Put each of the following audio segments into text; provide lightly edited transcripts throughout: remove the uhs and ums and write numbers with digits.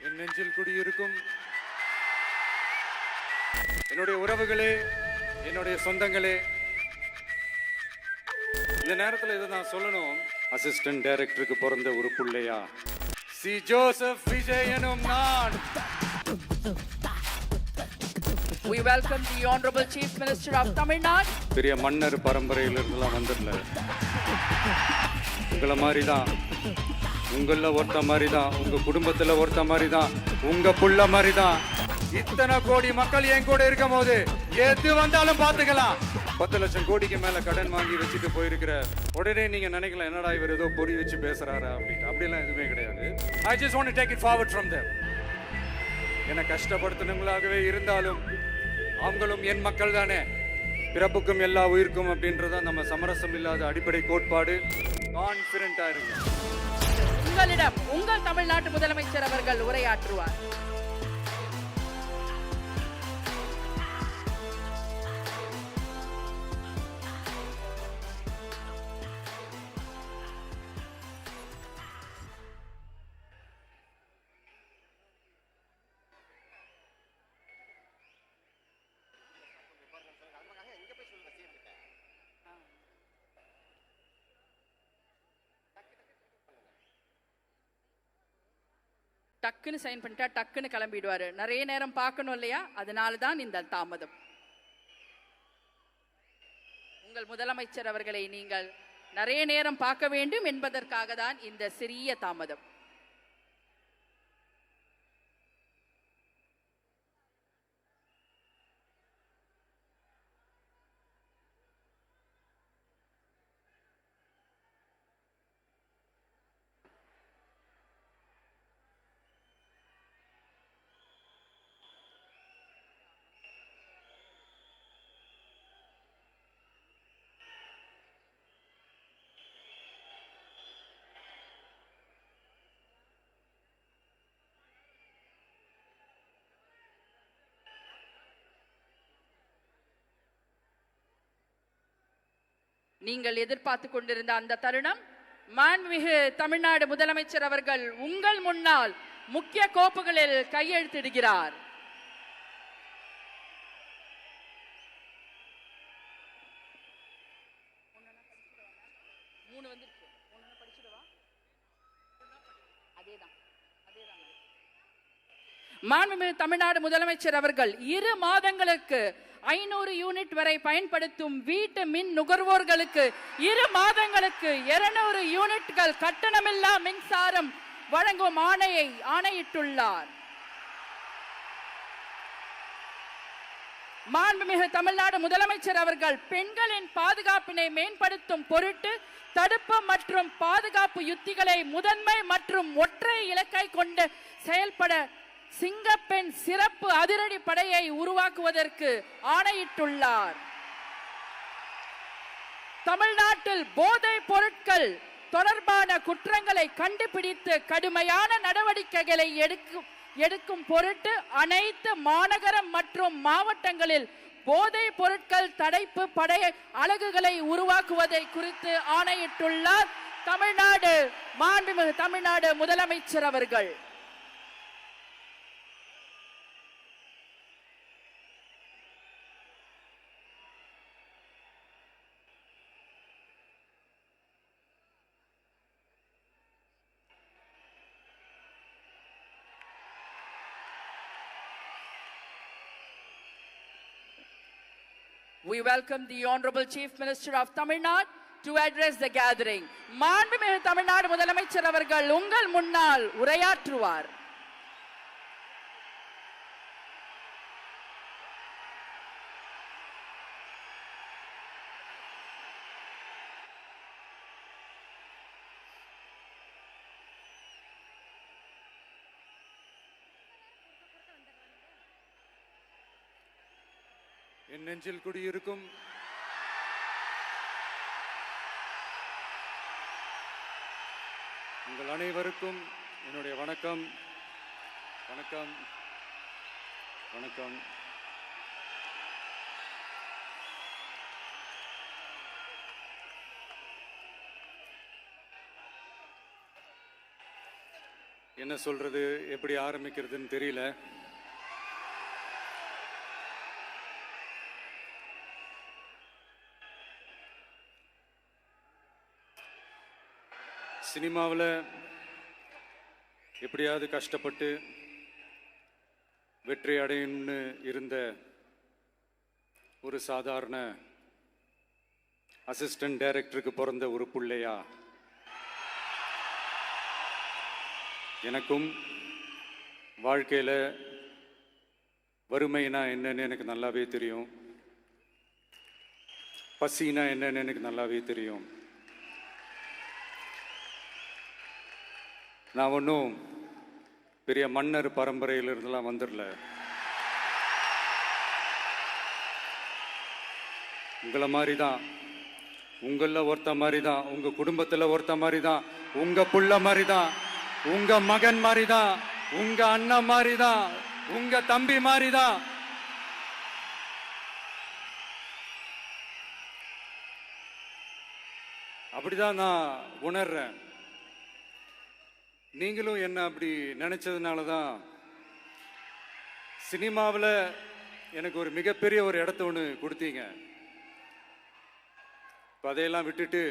என் நெஞ்சில் குடியிருக்கும் என்னுடைய உறவுகளே, என்னுடைய சொந்தங்களே, இந்த நேரத்தில் இதை நான் சொல்லணும். அசிஸ்டன்ட் டைரக்டருக்கு பிறந்த ஒரு பிள்ளையா சி ஜோசப் விஜய் எனும் நான். We welcome the Honorable Chief Minister of Tamil Nadu. பெரிய மன்னர் பரம்பரையிலிருந்துலாம் வந்துடல. உங்களை மாதிரி தான், உங்கள ஒருத்த மாதிரி தான், உங்க குடும்பத்துல ஒருத்த மாதிரி தான், உங்க புள்ள மாதிரி தான். இத்தனை கோடி மக்கள் என் கூட இருக்கும் போது எது வந்தாலும் பாத்துக்கலாம். 10 லட்சம் கோடிக்கு மேல கடன் வாங்கி வச்சுட்டு போயிருக்கிற உடனே நீங்க நினைக்கலாம், என்னடா இவர் ஏதோ பொறி வச்சு பேசுறாரா அப்படின்ட்டு. அப்படிலாம் எதுவுமே கிடையாது. I just want to take it forward from them. என்னை கஷ்டப்படுத்தினவங்களாகவே இருந்தாலும் அவங்களும் என் மக்கள் தானே. பிறப்புக்கும் எல்லா உயிருக்கும் அப்படின்றத நம்ம சமரசம் இல்லாத அடிப்படை கோட்பாடு. கான்பிடண்டா இருங்க. உங்களிடம் உங்கள் தமிழ்நாட்டு முதலமைச்சர் அவர்கள் உரையாற்றுவார். டக்குன்னு சைன் பண்ணிட்டா டக்குன்னு கிளம்பிடுவாரு. நிறைய நேரம் பார்க்கணும் இல்லையா, அதனால தான் இந்த தாமதம். உங்கள் முதலமைச்சர் அவர்களை நீங்கள் நிறைய நேரம் பார்க்க வேண்டும் என்பதற்காக தான் இந்த சிறிய தாமதம். நீங்கள் எதிர்பார்த்து கொண்டிருந்த அந்த தருணம், மாண்புமிகு தமிழ்நாடு முதலமைச்சர் அவர்கள் உங்கள் முன்னால் முக்கிய கோப்புகளில் கையெழுத்திடுகிறார். மாண்புமிகு தமிழ்நாடு முதலமைச்சர் அவர்கள் 2 மாதங்களுக்கு 500 யூனிட் வரை பயன்படுத்தும் வீட்டு மின் நுகர்வோர்களுக்கு 2 மாதங்களுக்கு 200 யூனிட்கள் கட்டணமில்லா மின்சாரம் வழங்கும் ஆணையிட்டுள்ளார். மாண்புமிகு தமிழ்நாடு முதலமைச்சர் அவர்கள் பெண்களின் பாதுகாப்பினை மேம்படுத்தும் பொருட்டு தடுப்பு மற்றும் பாதுகாப்பு யுத்திகளை முதன்மை மற்றும் ஒற்றை இலக்கை கொண்டு செயல்பட சிங்கப்பெண் சிறப்பு அதிரடி படையை உருவாக்குவதற்கு ஆணையிட்டுள்ளார். தமிழ்நாட்டில் போதைப் பொருட்கள் தொடர்பான குற்றங்களை கண்டுபிடித்து கடுமையான நடவடிக்கைகளை எடுக்கும் பொருட்டு அனைத்து மாநகரம் மற்றும் மாவட்டங்களில் போதைப் பொருட்கள் தடுப்பு படை அலகுகளை உருவாக்குவதை குறித்து ஆணையிட்டுள்ளார் மாண்புமிகு தமிழ்நாடு முதலமைச்சர் அவர்கள். We welcome the Honorable Chief Minister of Tamil Nadu to address the gathering. மாண்புமிகு தமிழ்நாடு முதலமைச்சர் அவர்கள் உங்கள் முன்னால் உரையாற்றுவார். என் நெஞ்சில் குடியிருக்கும் உங்கள் அனைவருக்கும் என்னுடைய வணக்கம். வணக்கம் வணக்கம். என்ன சொல்றது, எப்படி ஆரம்பிக்கிறதுன்னு தெரியல. சினிமாவில் எப்படியாவது கஷ்டப்பட்டு வெற்றி அடையணும்னு இருந்த ஒரு சாதாரண அசிஸ்டன்ட் டைரக்டருக்கு பிறந்த ஒரு பிள்ளையா எனக்கும் வாழ்க்கையில் வறுமைனா என்னன்னு எனக்கு நல்லாவே தெரியும், பசினா என்னன்னு எனக்கு நல்லாவே தெரியும். நான் ஒன்றும் பெரிய மன்னர் பரம்பரையிலிருந்துலாம் வந்துடல. உங்களை மாதிரி தான், உங்களில் ஒருத்த மாதிரி தான், உங்க குடும்பத்தில் ஒருத்த மாதிரி தான், உங்க புள்ள மாதிரி தான், உங்க மகன் மாதிரி தான், உங்க அண்ணன் மாதிரி தான், உங்க தம்பி மாதிரி தான். அப்படிதான் நான் உணர்றேன். நீங்களும் என்ன அப்படி நினைச்சதுனால தான் சினிமாவில் எனக்கு ஒரு மிகப்பெரிய ஒரு இடத்த ஒன்று கொடுத்தீங்க. இப்போ அதையெல்லாம் விட்டுட்டு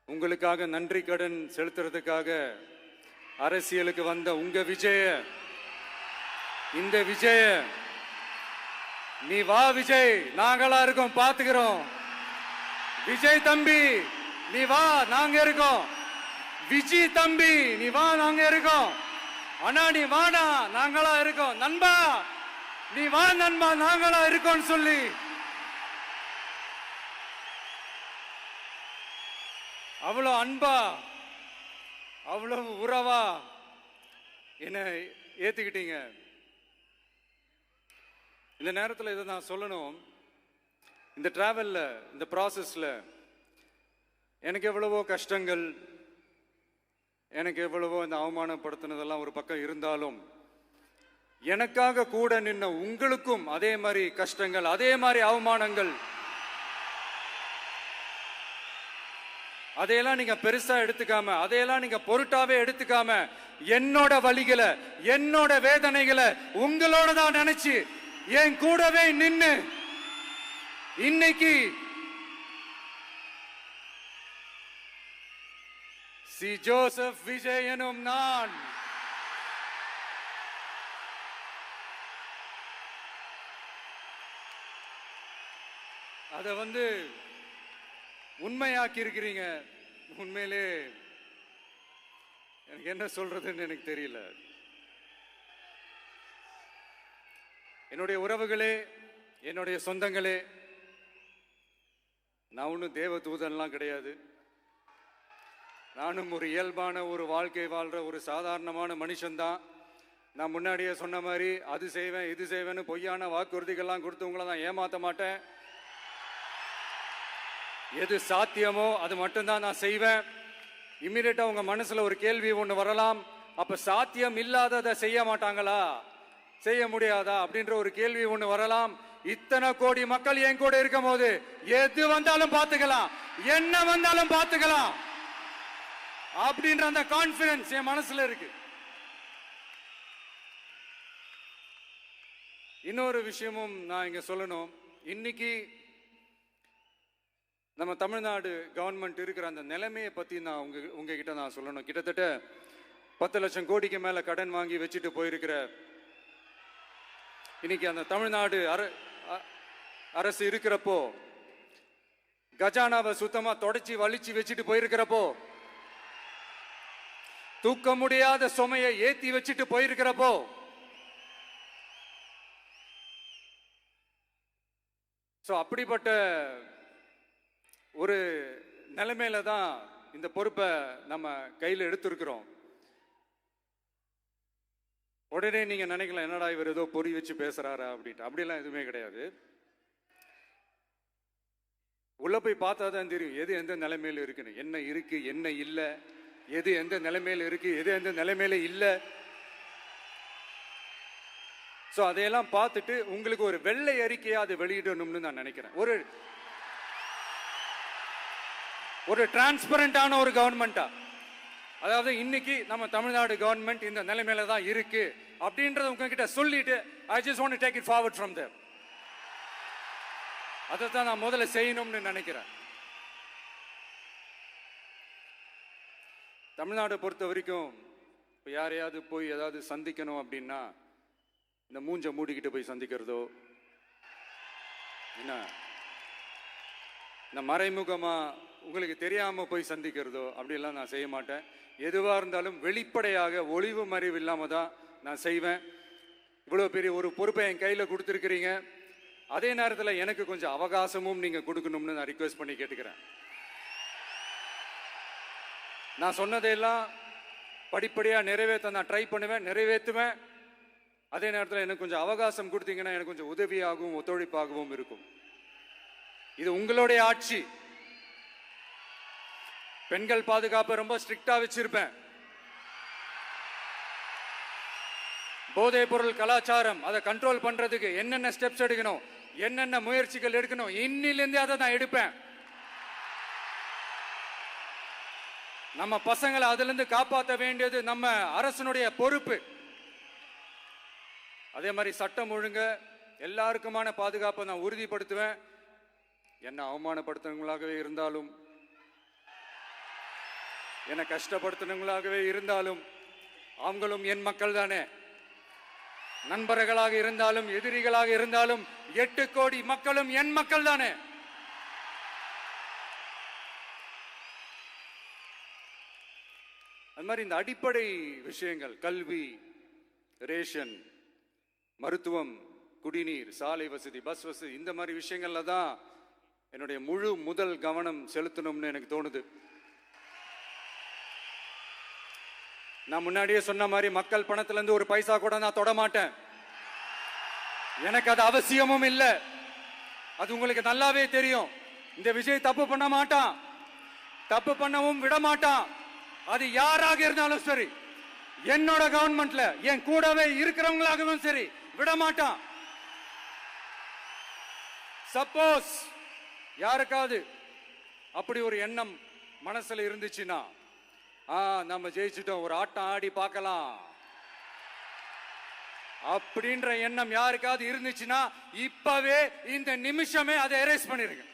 உங்களுக்காக நன்றி கடன் செலுத்துறதுக்காக அரசியலுக்கு வந்த உங்க விஜய, இந்த விஜய, நீ வா விஜய், நாங்களா இருக்கோம், பாத்துக்கிறோம். விஜய் தம்பி நீ வா, நாங்க இருக்கோம். விஜய் தம்பி நீ வா, நாங்க இருக்கோம். அண்ணா நீ வாடா, நாங்களா இருக்கோம். நண்பா நீ வா நண்பா, நாங்களா இருக்கோம்னு சொல்லி அவ்வளவு அன்பா, அவ்வளவு உறவா என்ன ஏத்துக்கிட்டீங்க. இந்த நேரத்தில் இதை நான் சொல்லணும். இந்த டிராவல்ல, இந்த ப்ராசஸ்ல எனக்கு எவ்வளவோ கஷ்டங்கள், எனக்கு எவ்வளவோ இந்த அவமானப்படுத்தினதெல்லாம் ஒரு பக்கம் இருந்தாலும், எனக்காக கூட நின்ன உங்களுக்கும் அதே மாதிரி கஷ்டங்கள், அதே மாதிரி அவமானங்கள், அதையெல்லாம் நீங்க பெருசா எடுத்துக்காம, அதையெல்லாம் நீங்க பொருட்டாவே எடுத்துக்காம, என்னோட வலிகளை, என்னோட வேதனைகளை உங்களோட தான் நினைச்சு என் கூடவே நின்னு இன்னைக்கு சி ஜோசப் விஜய் எனும் நான் அதை உண்மையாக்கி இருக்கிறீங்க. உண்மையிலே எனக்கு என்ன சொல்றதுன்னு எனக்கு தெரியல. என்னுடைய உறவுகளே, என்னுடைய சொந்தங்களே, நான் ஒன்றும் தேவ தூதன்லாம் கிடையாது. நானும் ஒரு இயல்பான ஒரு வாழ்க்கை வாழ்ற ஒரு சாதாரணமான மனுஷன்தான். நான் முன்னாடியே சொன்ன மாதிரி அது செய்வேன் இது செய்வேன்னு பொய்யான வாக்குறுதிகள்லாம் கொடுத்து உங்களை நான் ஏமாற்ற மாட்டேன். எது சாத்தியமோ அது மட்டும்தான் நான் செய்வேன். இம்மிடியட்டா உங்க மனசுல ஒரு கேள்வி ஒண்ணு வரலாம், அப்ப சாத்தியம் இல்லாததை செய்ய மாட்டாங்களா, செய்ய முடியாதா அப்படின்ற ஒரு கேள்வி ஒண்ணு வரலாம். இத்தனை கோடி மக்கள் என் கூட இருக்கும் போது எது வந்தாலும் பார்த்துக்கலாம், என்ன வந்தாலும் பார்த்துக்கலாம் அப்படின்ற அந்த கான்பிடன்ஸ் என் மனசுல இருக்கு. இன்னொரு விஷயமும் நான் இங்க சொல்லணும். இன்னைக்கு நம்ம தமிழ்நாடு கவர்மெண்ட் இருக்கிற அந்த நிலைமையை பத்தி நான் உங்ககிட்ட நான் சொல்லணும். கிட்டத்தட்ட 10 லட்சம் கோடிக்கு மேல கடன் வாங்கி வச்சுட்டு போயிருக்கிற இன்னைக்கு அந்த தமிழ்நாடு அரசு இருக்கிறப்போ, கஜானாவை சுத்தமா தொடச்சி வலிச்சு வச்சுட்டு போயிருக்கிறப்போ, தூக்க முடியாத சுமையை ஏத்தி வச்சுட்டு போயிருக்கிறப்போ, அப்படிப்பட்ட ஒரு நிலைமையில தான் இந்த பொறுப்பை நம்ம கையில் எடுத்திருக்கிறோம். உடனே நீங்க நினைக்கலாம், என்னடா இவர் ஏதோ பொறி வச்சு பேசுறாரா அப்படின்ட்டு. அப்படிலாம் எதுவுமே கிடையாது. உள்ள போய் பார்த்தா தான் தெரியும் எது எந்த நிலைமையில இருக்குன்னு, என்ன இருக்கு என்ன இல்லை, எது எந்த நிலைமையில இருக்கு எது எந்த நிலைமையில இல்லை. அதையெல்லாம் பார்த்துட்டு உங்களுக்கு ஒரு வெள்ளை அறிக்கையா அதை வெளியிடணும்னு நான் நினைக்கிறேன். ஒரு டிரான்ஸ்பரண்டான ஒரு கவர்மெண்டா, அதாவது இன்னைக்கு நம்ம தமிழ்நாடு கவர்மெண்ட் இந்த நிலைமையில தான் இருக்கு அப்படின்றத உங்ககிட்ட சொல்லிட்டு I just want to take it forward from there. அதை தான் நான் முதல்ல செய்யணும்னு நினைக்கிறேன். தமிழ்நாடை பொறுத்த வரைக்கும் இப்போ யாரையாவது போய் ஏதாவது சந்திக்கணும் அப்படின்னா இந்த மூஞ்ச மூடிக்கிட்டு போய் சந்திக்கிறதோ, என்ன இந்த மறைமுகமா உங்களுக்கு தெரியாம போய் சந்திக்கிறதோ அப்படிலாம் நான் செய்ய மாட்டேன். எதுவாக இருந்தாலும் வெளிப்படையாக ஒளிவு மறைவு இல்லாம தான் நான் செய்வேன். இவ்வளோ பெரிய ஒரு பொறுப்பை என் கையில் கொடுத்துருக்கிறீங்க. அதே நேரத்தில் எனக்கு கொஞ்சம் அவகாசமும் நீங்க கொடுக்கணும்னு நான் ரிக்வெஸ்ட் பண்ணி கேட்டுக்கிறேன். நான் சொன்னதையெல்லாம் படிப்படியாக நிறைவேற்ற நான் ட்ரை பண்ணுவேன், நிறைவேற்றுவேன். அதே நேரத்தில் எனக்கு கொஞ்சம் அவகாசம் கொடுத்தீங்கன்னா எனக்கு கொஞ்சம் உதவியாகவும் ஒத்துழைப்பாகவும் இருக்கும். இது உங்களுடைய ஆட்சி. பெண்கள் பாதுகாப்பை ரொம்ப ஸ்ட்ரிக்டா வச்சிருப்பேன். போதைப் பொருள் கலாச்சாரம் அதை கண்ட்ரோல் பண்றதுக்கு என்னென்ன ஸ்டெப்ஸ் எடுக்கணும், என்னென்ன முயற்சிகள் எடுக்கணும், இன்னிலிருந்தே அதை நான் எடுப்பேன். நம்ம பசங்களை அதுல இருந்து காப்பாற்ற வேண்டியது நம்ம அரசனுடைய பொறுப்பு. அதே மாதிரி சட்டம் ஒழுங்கு எல்லாருக்குமான பாதுகாப்பை நான் உறுதிப்படுத்துவேன். என்ன அவமானப்படுத்துறவங்களாகவே இருந்தாலும், என்னை கஷ்டப்படுத்தினவங்களாகவே இருந்தாலும் அவங்களும் என் மக்கள் தானே. நண்பர்களாக இருந்தாலும் எதிரிகளாக இருந்தாலும் 8 கோடி மக்களும் என் மக்கள் தானே. அது மாதிரி இந்த அடிப்படை விஷயங்கள், கல்வி, ரேஷன், மருத்துவம், குடிநீர், சாலை வசதி, பஸ் வசதி, இந்த மாதிரி விஷயங்கள்ல தான் என்னுடைய முழு முதல் கவனம் செலுத்தணும்னு எனக்கு தோணுது. நான் முன்னாடியே சொன்ன மாதிரி மக்கள் பணத்துல இருந்து ஒரு பைசா கூட நான் தொட மாட்டேன். எனக்கு அது அவசியமும் இல்லை. அது உங்களுக்கு நல்லாவே தெரியும். இந்த விஜய் தப்பு பண்ண மாட்டான், தப்பு பண்ணவும் விட மாட்டான். அது யாராக இருந்தாலும் சரி, என்னோட கவர்மெண்ட்ல என் கூடவே இருக்கிறவங்களாகவும் சரி விட மாட்டான். சப்போஸ் யாருக்காவது அப்படி ஒரு எண்ணம் மனசுல இருந்துச்சுன்னா, நம்ம ஜெயிச்சுட்டோம், ஒரு ஆட்டம் ஆடி பார்க்கலாம் அப்படின்ற எண்ணம் யாருக்காவது இருந்துச்சுன்னா இப்பவே இந்த நிமிஷமே அதை எரேஸ் பண்ணிருங்க.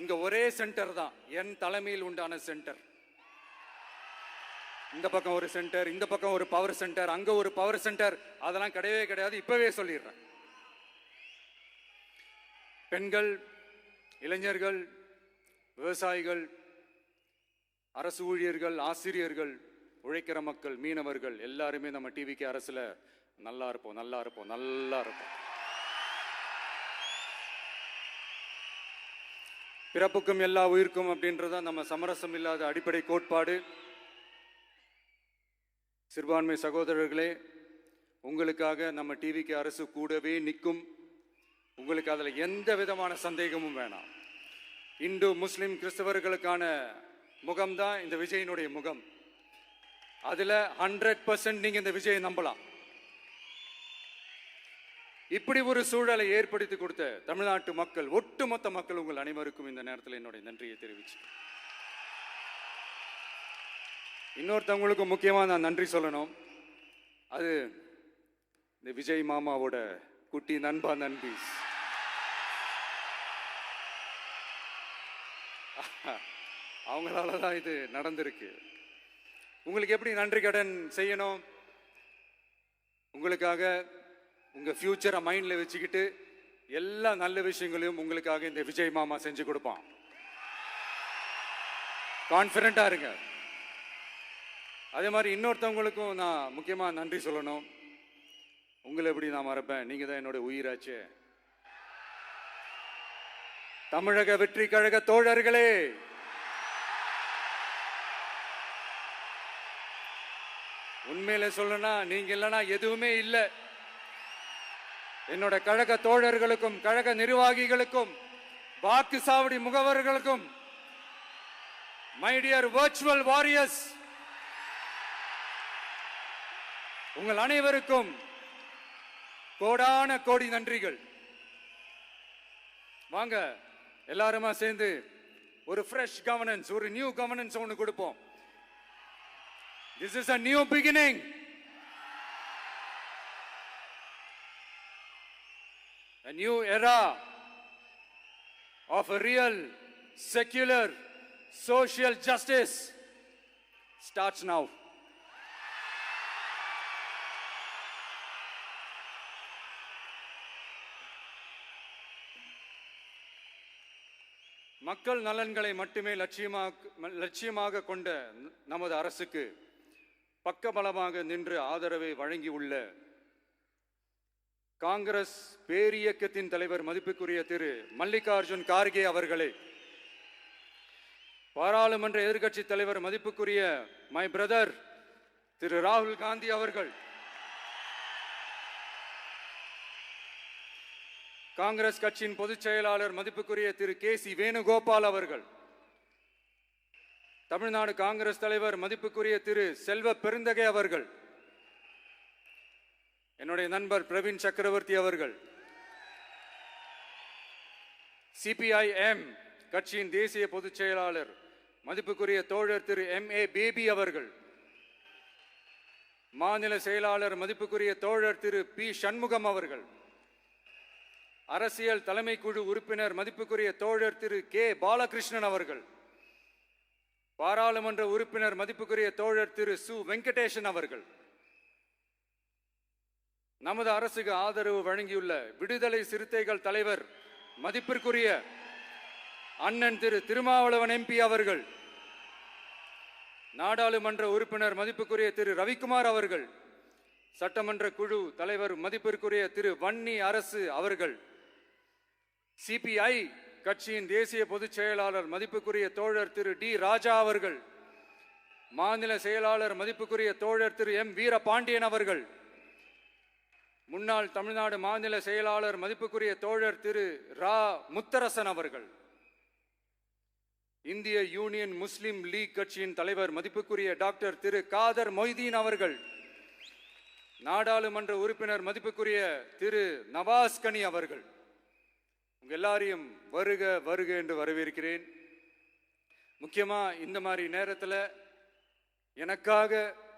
இங்க ஒரே சென்டர் தான், என் தலைமையில் உண்டான சென்டர். இந்த பக்கம் ஒரு சென்டர், இந்த பக்கம் ஒரு பவர் சென்டர், அங்க ஒரு பவர் சென்டர், அதெல்லாம் கிடையவே கிடையாது. இப்பவே சொல்லிடுறேன். பெண்கள், இளைஞர்கள், விவசாயிகள், அரசு ஊழியர்கள், ஆசிரியர்கள், உழைக்கிற மக்கள், மீனவர்கள் எல்லாருமே நம்ம டிவிக்கு அரசுல நல்லா இருப்போம், நல்லா இருப்போம், நல்லா இருப்போம். பிறப்புக்கும் எல்லா உயிர்க்கும் அப்படின்றத நம்ம சமரசம் இல்லாத அடிப்படை கோட்பாடு. சிறுபான்மை சகோதரர்களே, உங்களுக்காக நம்ம டிவிக்கு அரசு கூடவே நிற்கும். உங்களுக்கு அதில் எந்த விதமான சந்தேகமும் வேணாம். இந்து, முஸ்லிம், கிறிஸ்தவர்களுக்கான முகம்தான் இந்த விஜயினுடைய முகம். அதில் 100% நீங்க இந்த விஜயை நம்பலாம். இப்படி ஒரு சூழலை ஏற்படுத்தி கொடுத்த தமிழ்நாட்டு மக்கள், ஒட்டுமொத்த மக்கள், உங்கள் அனைவருக்கும் இந்த நேரத்தில் என்னுடைய நன்றியை தெரிவிச்சு, இன்னொருத்தவங்களுக்கு முக்கியமாக நான் நன்றி சொல்லணும். அது இந்த விஜய் மாமாவோட குட்டி நண்பா, நண்பீஸ். அவங்களால தான் இது நடந்திருக்கு. உங்களுக்கு எப்படி நன்றி கடன் செய்யணும்? உங்களுக்காக உங்க ஃபியூச்சரை மைண்ட்ல வச்சுக்கிட்டு எல்லா நல்ல விஷயங்களையும் உங்களுக்காக இந்த விஜய் மாமா செஞ்சு கொடுப்பான். கான்ஃபிடண்டா இருங்க. அதே மாதிரி இன்னொருத்தவங்களுக்கும் நான் முக்கியமா நன்றி சொல்லணும். உங்களை எப்படி நான் மறப்பேன்? நீங்க தான் என்னோட உயிராச்சே. தமிழக வெற்றி கழக தோழர்களே, உண்மையில சொல்லணும்னா நீங்க இல்லைன்னா எதுவுமே இல்லை. என்னோட கழக தோழர்களுக்கும், கழக நிர்வாகிகளுக்கும், வாக்கு சாவடி முகவர்களுக்கும், மை டியர் வர்ச்சுவல் வாரியர்ஸ், உங்கள் அனைவருக்கும் கோடான கோடி நன்றிகள். வாங்க எல்லாருமா சேர்ந்து ஒரு ஃப்ரெஷ் கவர்னன்ஸ், ஒரு நியூ கவர்னன்ஸ் ஒன்று கொடுப்போம். This is a new beginning. A new era of a real, secular, social justice starts now. மக்கள் நலன்களை மட்டுமே லட்சியமாக கொண்ட நமது அரசுக்கு பக்கபலமாக நின்று ஆதரவை வழங்கியுள்ள காங்கிரஸ் பேரியக்கத்தின் தலைவர் மதிப்புக்குரிய திரு மல்லிகார்ஜுன் கார்கே அவர்களே, பாராளுமன்ற எதிர்க்கட்சி தலைவர் மதிப்புக்குரிய மை பிரதர் திரு ராகுல் காந்தி அவர்கள், காங்கிரஸ் கட்சியின் பொதுச் செயலாளர் மதிப்புக்குரிய திரு கே.சி. வேணுகோபால் அவர்கள், தமிழ்நாடு காங்கிரஸ் தலைவர் மதிப்புக்குரிய திரு செல்வ பெருந்தகை அவர்கள், என்னுடைய நண்பர் பிரவீன் சக்கரவர்த்தி அவர்கள், சிபிஐஎம் கட்சியின் தேசிய பொதுச் செயலாளர் மதிப்புக்குரிய தோழர் திரு M.A. பேபி அவர்கள், மாநில செயலாளர் மதிப்புக்குரிய தோழர் திரு பி. சண்முகம் அவர்கள், அரசியல் தலைமை குழு உறுப்பினர் மதிப்புக்குரிய தோழர் திரு கே. பாலகிருஷ்ணன் அவர்கள், பாராளுமன்ற உறுப்பினர் மதிப்புக்குரிய தோழர் திரு சு. வெங்கடேசன் அவர்கள், நமது அரசுக்கு ஆதரவு வழங்கியுள்ள விடுதலை சிறுத்தைகள் தலைவர் மதிப்பிற்குரிய அண்ணன் திரு திருமாவளவன் MP அவர்கள், நாடாளுமன்ற உறுப்பினர் மதிப்புக்குரிய திரு ரவிக்குமார் அவர்கள், சட்டமன்ற குழு தலைவர் மதிப்பிற்குரிய திரு வன்னி அரசு அவர்கள், சிபிஐ கட்சியின் தேசிய பொதுச் செயலாளர் மதிப்புக்குரிய தோழர் திரு டி. ராஜா அவர்கள், மாநில செயலாளர் மதிப்புக்குரிய தோழர் திரு M. வீரபாண்டியன் அவர்கள், முன்னாள் தமிழ்நாடு மாநில செயலாளர் மதிப்புக்குரிய தோழர் திரு ரா. முத்தரசன் அவர்கள், இந்திய யூனியன் முஸ்லிம் லீக் கட்சியின் தலைவர் மதிப்புக்குரிய டாக்டர் திரு காதர் மொய்தீன் அவர்கள், நாடாளுமன்ற உறுப்பினர் மதிப்புக்குரிய திரு நவாஸ் கனி அவர்கள், உங்க எல்லாரையும் வருக வருக என்று வரவேற்கிறேன். முக்கியமா இந்த மாதிரி நேரத்தில் எனக்காக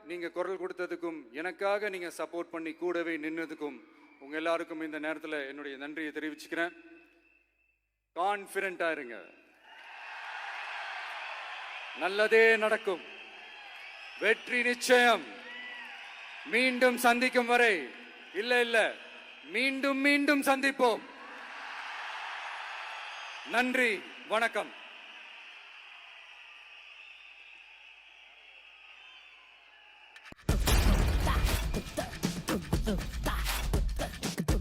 நீங்க குரல் கொடுத்ததுக்கும், எனக்காக நீங்க சப்போர்ட் பண்ணி கூடவே நின்னதுக்கும் உங்க எல்லாருக்கும் இந்த நேரத்தில் என்னுடைய நன்றியை தெரிவிச்சுக்கிறேன். கான்ஃபிடென்ட்டா இருங்க, நல்லதே நடக்கும், வெற்றி நிச்சயம். மீண்டும் சந்திக்கும் வரை இல்ல மீண்டும் மீண்டும் சந்திப்போம். நன்றி, வணக்கம்.